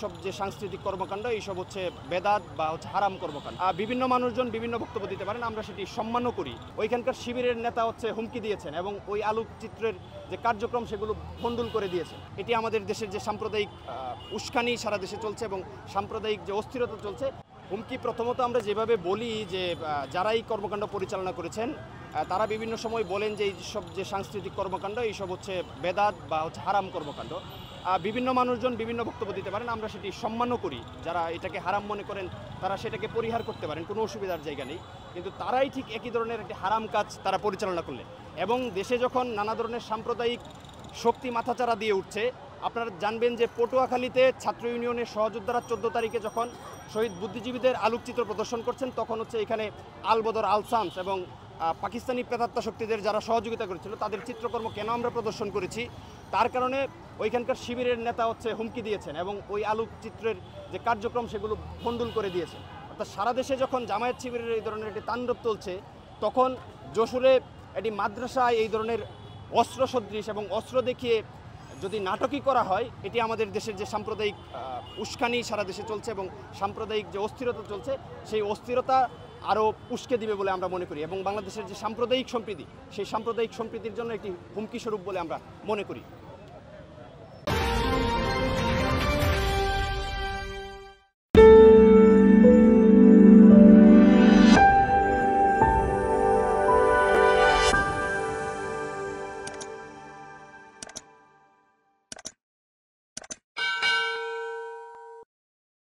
সব যে সাংস্কৃতিক কর্মকাণ্ড এইসব হচ্ছে বেদাত বা হচ্ছে হারাম কর্মকাণ্ড। বিভিন্ন মানুষজন বিভিন্ন বক্তব্য দিতে পারেন, আমরা সেটি সম্মানও করি। ওইখানকার শিবিরের নেতা হচ্ছে হুমকি দিয়েছেন এবং ওই আলোকচিত্রের যে কার্যক্রম সেগুলো ভণ্ডুল করে দিয়েছেন। এটি আমাদের দেশের যে সাম্প্রদায়িক উস্কানি সারা দেশে চলছে এবং সাম্প্রদায়িক যে অস্থিরতা চলছে। হুমকি প্রথমত আমরা যেভাবে বলি যে যারা এই কর্মকাণ্ড পরিচালনা করেছেন তারা বিভিন্ন সময় বলেন যে এইসব যে সাংস্কৃতিক কর্মকাণ্ড এইসব হচ্ছে বেদাত বা হচ্ছে হারাম কর্মকাণ্ড। বিভিন্ন মানুষজন বিভিন্ন বক্তব্য দিতে পারেন, আমরা সেটি সম্মানও করি। যারা এটাকে হারাম মনে করেন তারা সেটাকে পরিহার করতে পারেন, কোনো অসুবিধার জায়গা নেই। কিন্তু তারাই ঠিক একই ধরনের একটি হারাম কাজ তারা পরিচালনা করলেন এবং দেশে যখন নানা ধরনের সাম্প্রদায়িক শক্তি মাথাচাড়া দিয়ে উঠছে, আপনারা জানবেন যে পটুয়াখালীতে ছাত্র ইউনিয়নের সহযোদ্ধারা 14 তারিখে যখন শহীদ বুদ্ধিজীবীদের আলোকচিত্র প্রদর্শন করছেন তখন হচ্ছে এখানে আলবদর আলসামস এবং পাকিস্তানি প্রেতাত্মা শক্তিদের যারা সহযোগিতা করেছিল তাদের চিত্রকর্ম কেন আমরা প্রদর্শন করেছি, তার কারণে ওইখানকার শিবিরের নেতা হচ্ছে হুমকি দিয়েছেন এবং ওই আলোকচিত্রের যে কার্যক্রম সেগুলো ভণ্ডুল করে দিয়েছেন। অর্থাৎ সারা দেশে যখন জামায়াত শিবিরের এই ধরনের একটি তাণ্ডব চলছে তখন যশোরে এটি মাদ্রাসায় এই ধরনের অস্ত্র সদৃশ এবং অস্ত্র দেখিয়ে যদি নাটকই করা হয়, এটি আমাদের দেশের যে সাম্প্রদায়িক উস্কানি সারা দেশে চলছে এবং সাম্প্রদায়িক যে অস্থিরতা চলছে সেই অস্থিরতা আরও উস্কে দিবে বলে আমরা মনে করি এবং বাংলাদেশের যে সাম্প্রদায়িক সম্প্রীতি সেই সাম্প্রদায়িক সম্প্রীতির জন্য একটি হুমকি স্বরূপ বলে আমরা মনে করি।